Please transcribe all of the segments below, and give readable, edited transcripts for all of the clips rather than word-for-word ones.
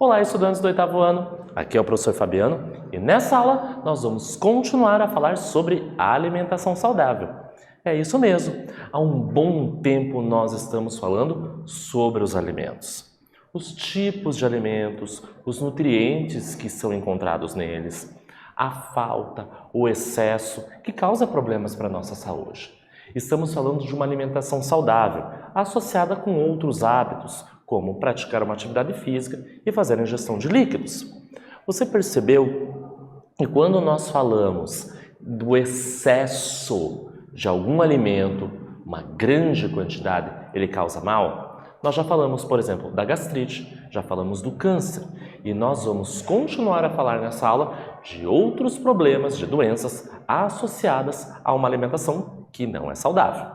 Olá, estudantes do 8º ano, aqui é o professor Fabiano e nessa aula nós vamos continuar a falar sobre alimentação saudável. É isso mesmo, há um bom tempo nós estamos falando sobre os alimentos. Os tipos de alimentos, os nutrientes que são encontrados neles, a falta, o excesso que causa problemas para a nossa saúde. Estamos falando de uma alimentação saudável, associada com outros hábitos, como praticar uma atividade física e fazer a ingestão de líquidos. Você percebeu que quando nós falamos do excesso de algum alimento, uma grande quantidade, ele causa mal? Nós já falamos, por exemplo, da gastrite, já falamos do câncer e nós vamos continuar a falar nessa aula de outros problemas, de doenças associadas a uma alimentação que não é saudável.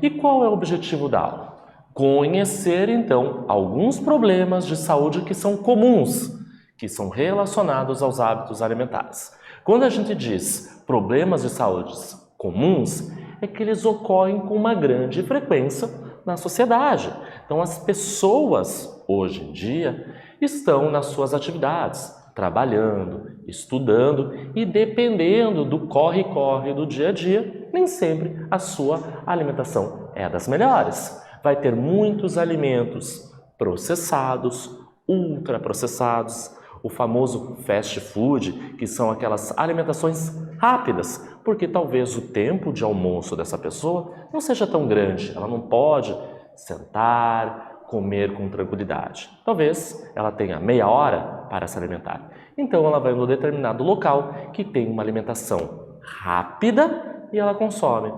E qual é o objetivo da aula? Conhecer, então, alguns problemas de saúde que são comuns, que são relacionados aos hábitos alimentares. Quando a gente diz problemas de saúde comuns, é que eles ocorrem com uma grande frequência na sociedade. Então, as pessoas, hoje em dia, estão nas suas atividades, trabalhando, estudando e dependendo do corre-corre do dia a dia, nem sempre a sua alimentação é das melhores. Vai ter muitos alimentos processados, ultraprocessados, o famoso fast food, que são aquelas alimentações rápidas, porque talvez o tempo de almoço dessa pessoa não seja tão grande, ela não pode sentar, comer com tranquilidade. Talvez ela tenha meia hora para se alimentar. Então ela vai em um determinado local que tem uma alimentação rápida e ela consome.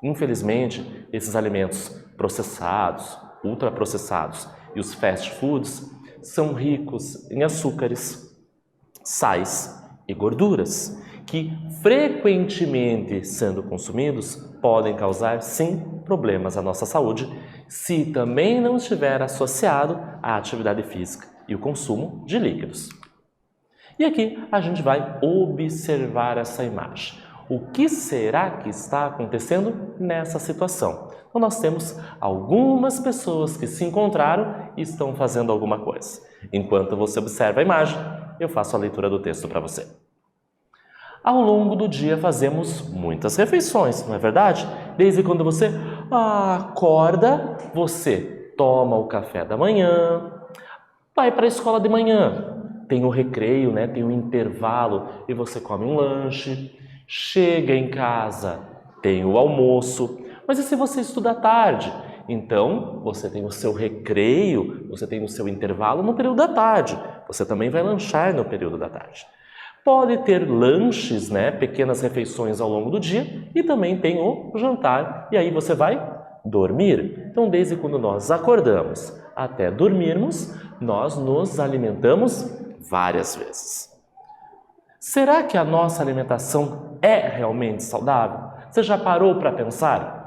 Infelizmente, esses alimentos processados, ultraprocessados e os fast foods são ricos em açúcares, sais e gorduras, que frequentemente sendo consumidos podem causar sim problemas à nossa saúde, se também não estiver associado à atividade física e o consumo de líquidos. E aqui a gente vai observar essa imagem. O que será que está acontecendo nessa situação? Então, nós temos algumas pessoas que se encontraram e estão fazendo alguma coisa. Enquanto você observa a imagem, eu faço a leitura do texto para você. Ao longo do dia fazemos muitas refeições, não é verdade? Desde quando você acorda, você toma o café da manhã, vai para a escola de manhã, tem o recreio, né? Tem o intervalo e você come um lanche. Chega em casa, tem o almoço, mas e se você estuda à tarde? Então, você tem o seu recreio, você tem o seu intervalo no período da tarde. Você também vai lanchar no período da tarde. Pode ter lanches, né, pequenas refeições ao longo do dia e também tem o jantar. E aí você vai dormir. Então, desde quando nós acordamos até dormirmos, nós nos alimentamos várias vezes. Será que a nossa alimentação é realmente saudável? Você já parou para pensar?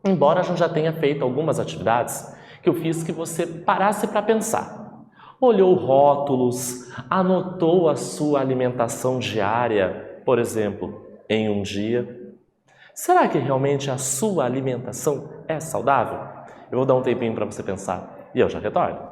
Embora a gente já tenha feito algumas atividades que eu fiz que você parasse para pensar. Olhou rótulos, anotou a sua alimentação diária, por exemplo, em um dia. Será que realmente a sua alimentação é saudável? Eu vou dar um tempinho para você pensar e eu já retorno.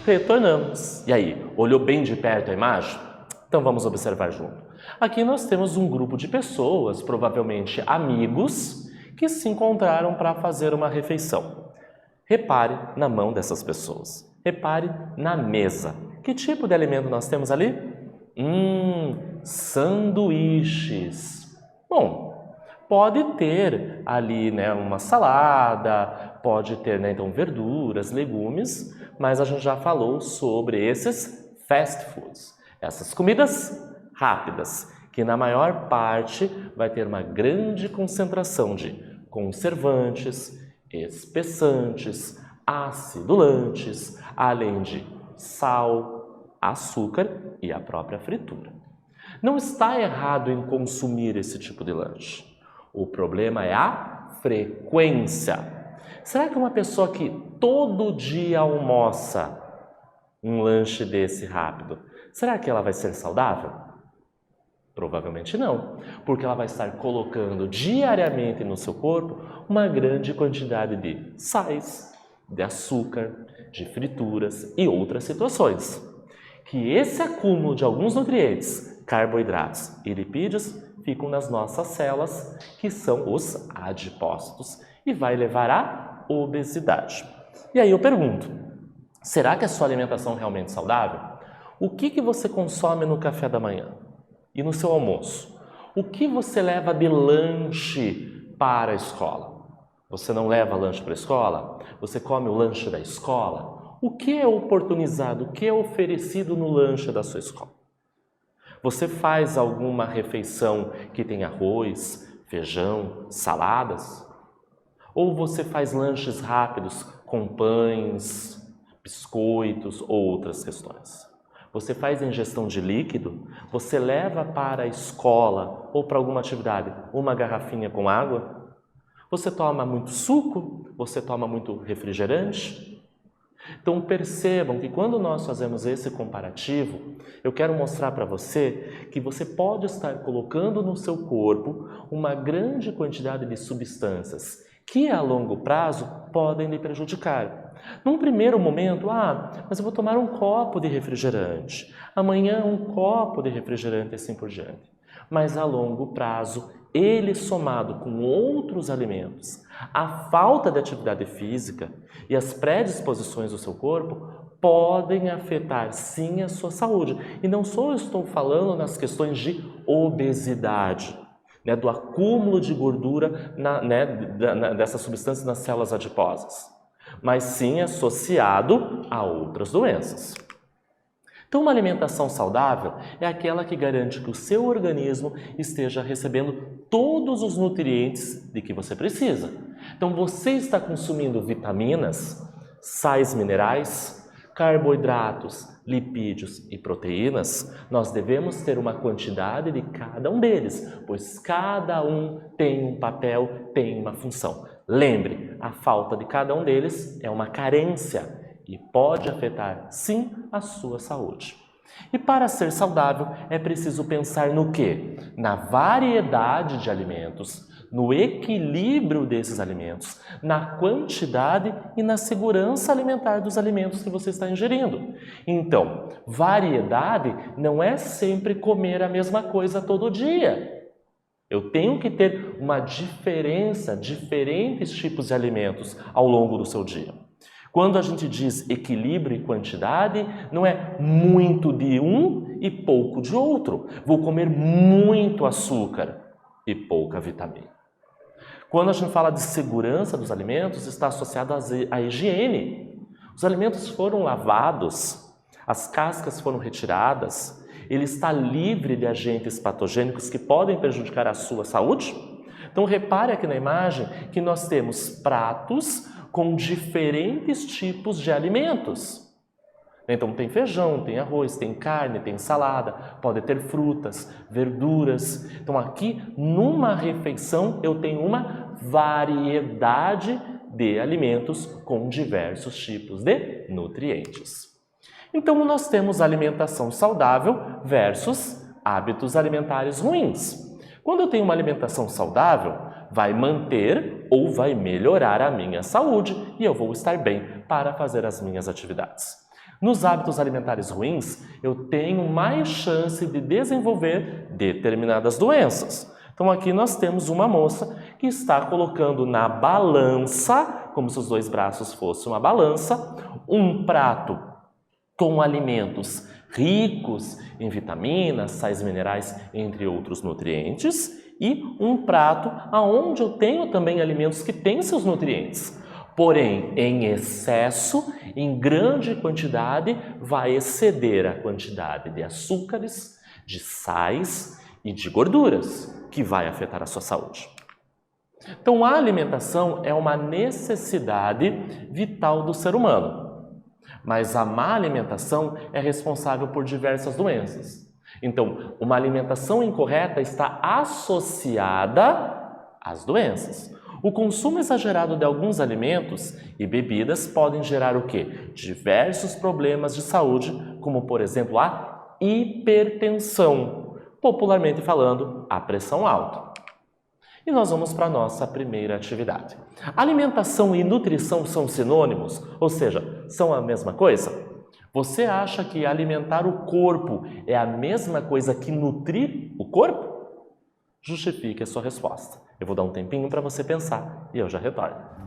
Retornamos. E aí, olhou bem de perto a imagem? Então vamos observar junto. Aqui nós temos um grupo de pessoas, provavelmente amigos, que se encontraram para fazer uma refeição. Repare na mão dessas pessoas. Repare na mesa. Que tipo de alimento nós temos ali? Sanduíches. Bom, pode ter ali, né, uma salada, pode ter, né, então verduras, legumes, mas a gente já falou sobre esses fast foods, essas comidas rápidas, que na maior parte vai ter uma grande concentração de conservantes, espessantes, acidulantes, além de sal, açúcar e a própria fritura. Não está errado em consumir esse tipo de lanche. O problema é a frequência. Será que uma pessoa que todo dia almoça um lanche desse rápido, será que ela vai ser saudável? Provavelmente não, porque ela vai estar colocando diariamente no seu corpo uma grande quantidade de sais, de açúcar, de frituras e outras situações. Que esse acúmulo de alguns nutrientes, carboidratos e lipídios ficam nas nossas células, que são os adipócitos, e vai levar à obesidade. E aí eu pergunto, será que a sua alimentação é realmente saudável? O que você consome no café da manhã e no seu almoço? O que você leva de lanche para a escola? Você não leva lanche para a escola? Você come o lanche da escola? O que é oportunizado, o que é oferecido no lanche da sua escola? Você faz alguma refeição que tem arroz, feijão, saladas? Ou você faz lanches rápidos com pães, biscoitos ou outras questões? Você faz ingestão de líquido? Você leva para a escola ou para alguma atividade uma garrafinha com água? Você toma muito suco? Você toma muito refrigerante? Então percebam que quando nós fazemos esse comparativo, eu quero mostrar para você que você pode estar colocando no seu corpo uma grande quantidade de substâncias que a longo prazo podem lhe prejudicar. Num primeiro momento, mas eu vou tomar um copo de refrigerante, amanhã um copo de refrigerante e assim por diante. Mas a longo prazo, ele somado com outros alimentos, a falta de atividade física e as predisposições do seu corpo podem afetar sim a sua saúde. E não só eu estou falando nas questões de obesidade, né, do acúmulo de gordura dessas substâncias nas células adiposas, mas sim associado a outras doenças. Então, uma alimentação saudável é aquela que garante que o seu organismo esteja recebendo todos os nutrientes de que você precisa. Então, você está consumindo vitaminas, sais minerais, carboidratos, lipídios e proteínas. Nós devemos ter uma quantidade de cada um deles, pois cada um tem um papel, tem uma função. Lembre, a falta de cada um deles é uma carência e pode afetar, sim, a sua saúde. E para ser saudável, é preciso pensar no quê? Na variedade de alimentos, no equilíbrio desses alimentos, na quantidade e na segurança alimentar dos alimentos que você está ingerindo. Então, variedade não é sempre comer a mesma coisa todo dia. Eu tenho que ter uma diferença, diferentes tipos de alimentos ao longo do seu dia. Quando a gente diz equilíbrio e quantidade, não é muito de um e pouco de outro. Vou comer muito açúcar e pouca vitamina. Quando a gente fala de segurança dos alimentos, está associado à higiene. Os alimentos foram lavados, as cascas foram retiradas, ele está livre de agentes patogênicos que podem prejudicar a sua saúde. Então repare aqui na imagem que nós temos pratos com diferentes tipos de alimentos. Então tem feijão, tem arroz, tem carne, tem salada, pode ter frutas, verduras. Então aqui numa refeição eu tenho uma variedade de alimentos com diversos tipos de nutrientes. Então nós temos alimentação saudável versus hábitos alimentares ruins. Quando eu tenho uma alimentação saudável, vai manter ou vai melhorar a minha saúde e eu vou estar bem para fazer as minhas atividades. Nos hábitos alimentares ruins, eu tenho mais chance de desenvolver determinadas doenças. Então aqui nós temos uma moça que está colocando na balança como se os dois braços fossem uma balança, um prato com alimentos ricos em vitaminas, sais minerais, entre outros nutrientes, e um prato onde eu tenho também alimentos que têm seus nutrientes. Porém, em excesso, em grande quantidade, vai exceder a quantidade de açúcares, de sais e de gorduras, que vai afetar a sua saúde. Então, a alimentação é uma necessidade vital do ser humano. Mas a má alimentação é responsável por diversas doenças. Então, uma alimentação incorreta está associada às doenças. O consumo exagerado de alguns alimentos e bebidas podem gerar o quê? Diversos problemas de saúde, como por exemplo a hipertensão, popularmente falando, a pressão alta. E nós vamos para a nossa primeira atividade. Alimentação e nutrição são sinônimos? Ou seja, são a mesma coisa? Você acha que alimentar o corpo é a mesma coisa que nutrir o corpo? Justifique a sua resposta. Eu vou dar um tempinho para você pensar e eu já retorno.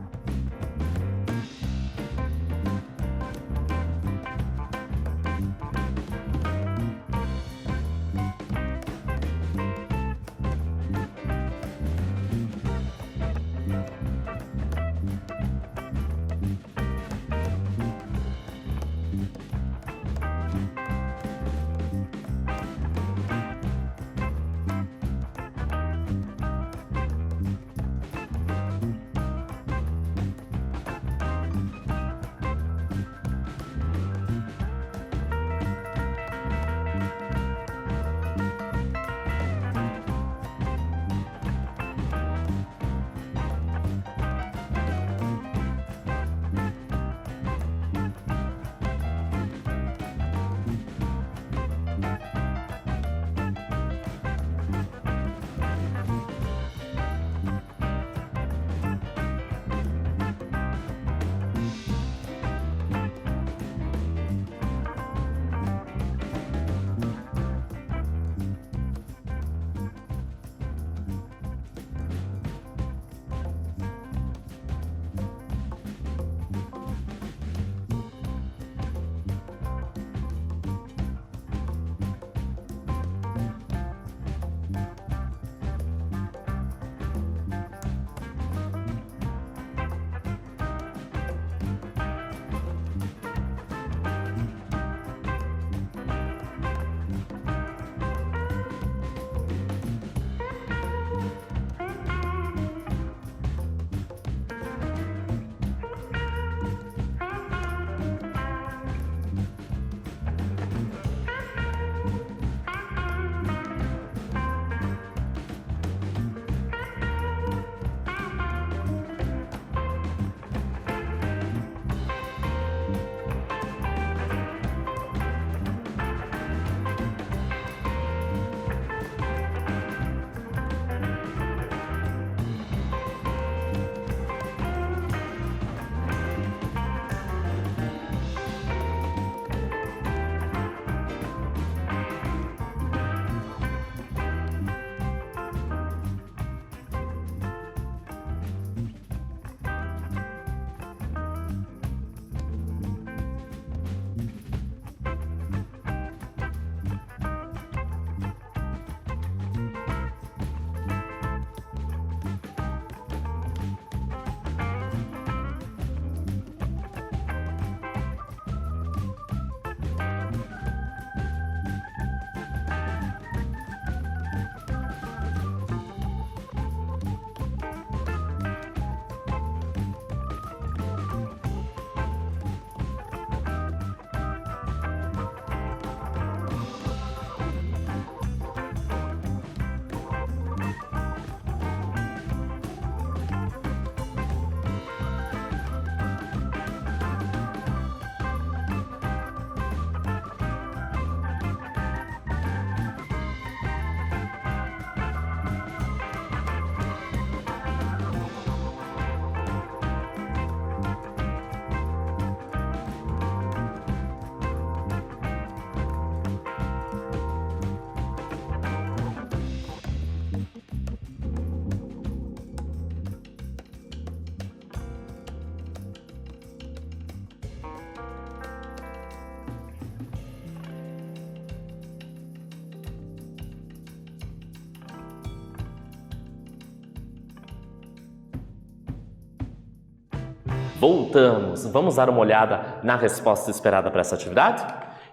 voltamos. Vamos dar uma olhada na resposta esperada para essa atividade?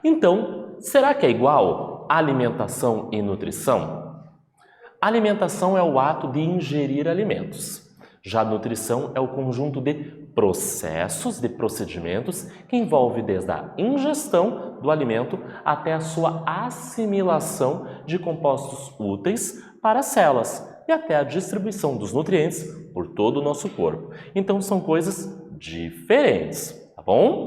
Então, será que é igual alimentação e nutrição? Alimentação é o ato de ingerir alimentos. Já nutrição é o conjunto de processos, de procedimentos que envolve desde a ingestão do alimento até a sua assimilação de compostos úteis para as células e até a distribuição dos nutrientes por todo o nosso corpo. Então são coisas diferentes, tá bom?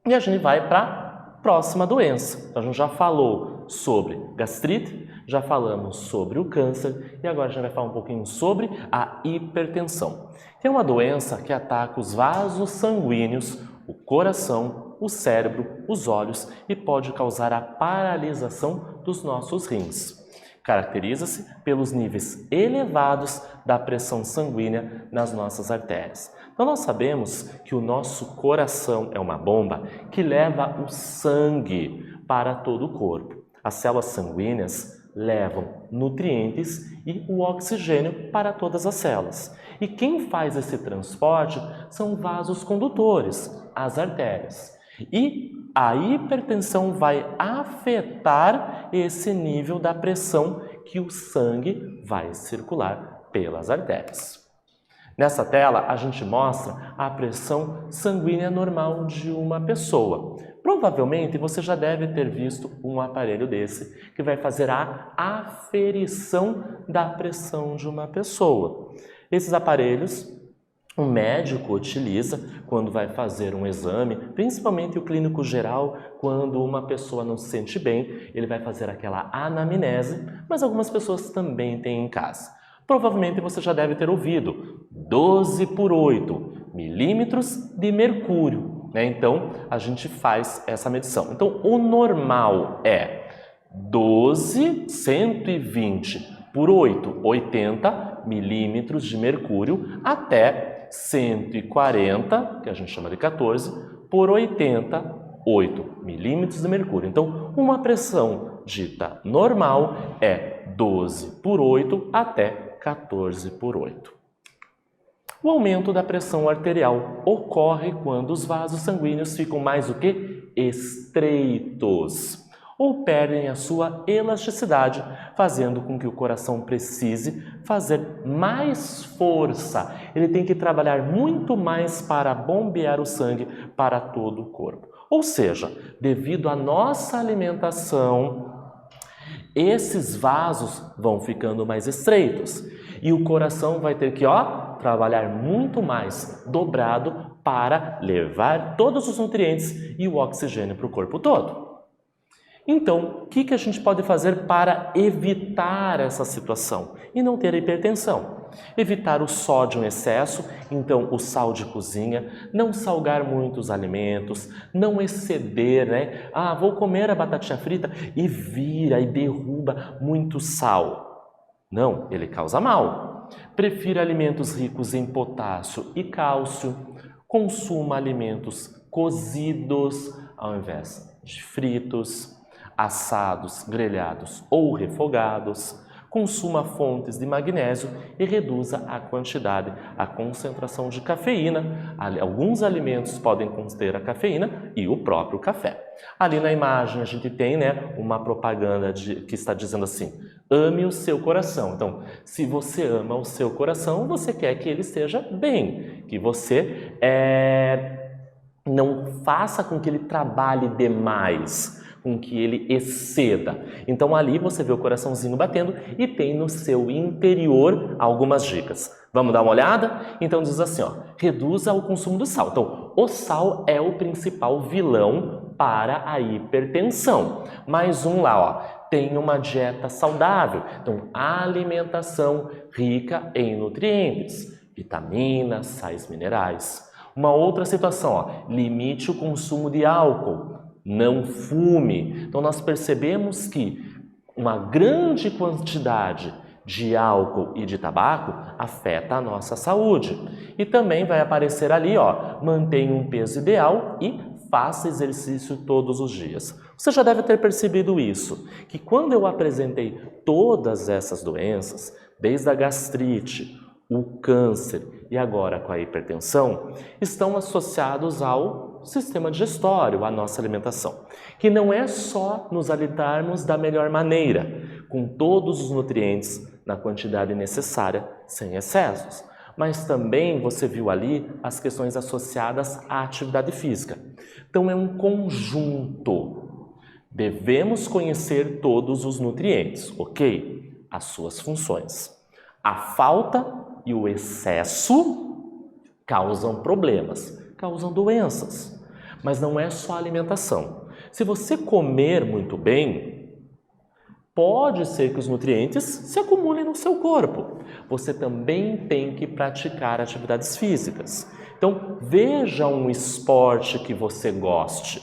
E a gente vai para a próxima doença. Então a gente já falou sobre gastrite, já falamos sobre o câncer e agora a gente vai falar um pouquinho sobre a hipertensão. É uma doença que ataca os vasos sanguíneos, o coração, o cérebro, os olhos e pode causar a paralisação dos nossos rins. Caracteriza-se pelos níveis elevados da pressão sanguínea nas nossas artérias. Então nós sabemos que o nosso coração é uma bomba que leva o sangue para todo o corpo. As células sanguíneas levam nutrientes e o oxigênio para todas as células. E quem faz esse transporte são vasos condutores, as artérias. E a hipertensão vai afetar esse nível da pressão que o sangue vai circular pelas artérias. Nessa tela, a gente mostra a pressão sanguínea normal de uma pessoa. Provavelmente você já deve ter visto um aparelho desse que vai fazer a aferição da pressão de uma pessoa. Esses aparelhos o médico utiliza quando vai fazer um exame, principalmente o clínico geral, quando uma pessoa não se sente bem, ele vai fazer aquela anamnese, mas algumas pessoas também têm em casa. Provavelmente você já deve ter ouvido 12 por 8 milímetros de mercúrio, né? Então, a gente faz essa medição. Então, o normal é 12, 120 por 8, 80 milímetros de mercúrio, até 140, que a gente chama de 14, por 88 milímetros de mercúrio. Então, uma pressão dita normal é 12 por 8 até 14 por 8. O aumento da pressão arterial ocorre quando os vasos sanguíneos ficam mais o que? Estreitos, ou perdem a sua elasticidade, fazendo com que o coração precise fazer mais força. Ele tem que trabalhar muito mais para bombear o sangue para todo o corpo. Ou seja, devido à nossa alimentação, esses vasos vão ficando mais estreitos e o coração vai ter que trabalhar muito mais dobrado para levar todos os nutrientes e o oxigênio para o corpo todo. Então, o que a gente pode fazer para evitar essa situação e não ter hipertensão? Evitar o sódio em excesso, então o sal de cozinha, não salgar muito os alimentos, não exceder, né? Vou comer a batatinha frita e vira e derruba muito sal. Não, ele causa mal. Prefira alimentos ricos em potássio e cálcio. Consuma alimentos cozidos ao invés de fritos, assados, grelhados ou refogados. Consuma fontes de magnésio e reduza a quantidade, a concentração de cafeína. Alguns alimentos podem conter a cafeína e o próprio café. Ali na imagem a gente tem, uma propaganda que está dizendo assim: ame o seu coração. Então, se você ama o seu coração, você quer que ele esteja bem, que você não faça com que ele trabalhe demais, com que ele exceda. Então ali você vê o coraçãozinho batendo e tem no seu interior algumas dicas. Vamos dar uma olhada? Então diz assim, reduza o consumo do sal. Então, o sal é o principal vilão para a hipertensão. Mais um lá, tem uma dieta saudável. Então, alimentação rica em nutrientes, vitaminas, sais minerais. Uma outra situação, limite o consumo de álcool. Não fume. Então, nós percebemos que uma grande quantidade de álcool e de tabaco afeta a nossa saúde. E também vai aparecer ali, mantenha um peso ideal e faça exercício todos os dias. Você já deve ter percebido isso, que quando eu apresentei todas essas doenças, desde a gastrite, o câncer e agora com a hipertensão estão associados ao sistema digestório, à nossa alimentação, que não é só nos alimentarmos da melhor maneira, com todos os nutrientes na quantidade necessária, sem excessos, mas também você viu ali as questões associadas à atividade física. Então é um conjunto. Devemos conhecer todos os nutrientes, ok? As suas funções. A falta e o excesso causam problemas, causam doenças. Mas não é só a alimentação. Se você comer muito bem, pode ser que os nutrientes se acumulem no seu corpo. Você também tem que praticar atividades físicas. Então, veja um esporte que você goste.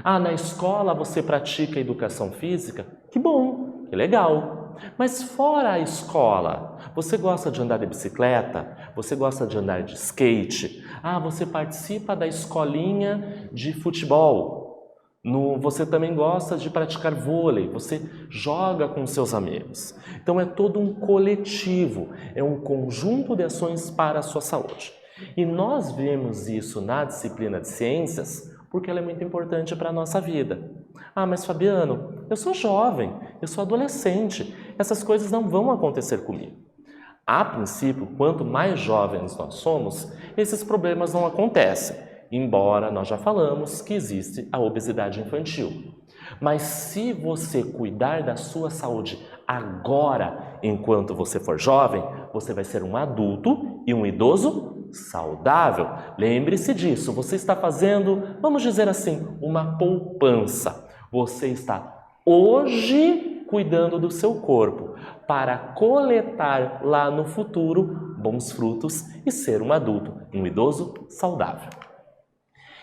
Na escola você pratica educação física? Que bom, que legal. Mas fora a escola, você gosta de andar de bicicleta? Você gosta de andar de skate? Você participa da escolinha de futebol? Você também gosta de praticar vôlei, você joga com seus amigos. Então é todo um coletivo, é um conjunto de ações para a sua saúde. E nós vemos isso na disciplina de ciências porque ela é muito importante para a nossa vida. Mas Fabiano, eu sou jovem, eu sou adolescente, essas coisas não vão acontecer comigo. A princípio, quanto mais jovens nós somos, esses problemas não acontecem. Embora nós já falamos que existe a obesidade infantil. Mas se você cuidar da sua saúde agora, enquanto você for jovem, você vai ser um adulto e um idoso saudável. Lembre-se disso, você está fazendo, vamos dizer assim, uma poupança. Você está hoje cuidando do seu corpo para coletar lá no futuro bons frutos e ser um adulto, um idoso saudável.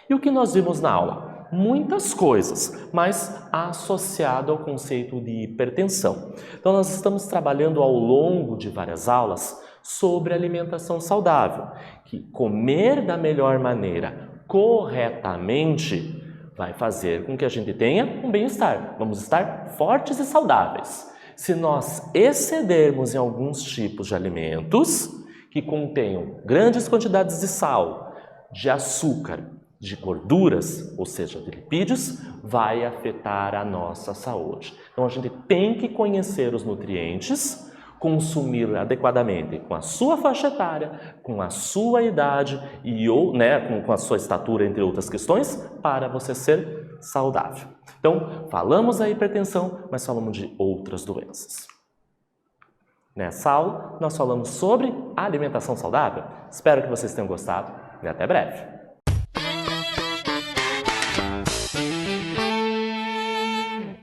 E o que nós vimos na aula? Muitas coisas, mas associado ao conceito de hipertensão. Então, nós estamos trabalhando ao longo de várias aulas sobre alimentação saudável, que comer da melhor maneira, corretamente, vai fazer com que a gente tenha um bem-estar. Vamos estar fortes e saudáveis. Se nós excedermos em alguns tipos de alimentos que contenham grandes quantidades de sal, de açúcar, de gorduras, ou seja, de lipídios, vai afetar a nossa saúde. Então a gente tem que conhecer os nutrientes, consumir adequadamente com a sua faixa etária, com a sua idade e com a sua estatura, entre outras questões, para você ser saudável. Então, falamos da hipertensão, mas falamos de outras doenças. Nessa aula, nós falamos sobre alimentação saudável. Espero que vocês tenham gostado e até breve.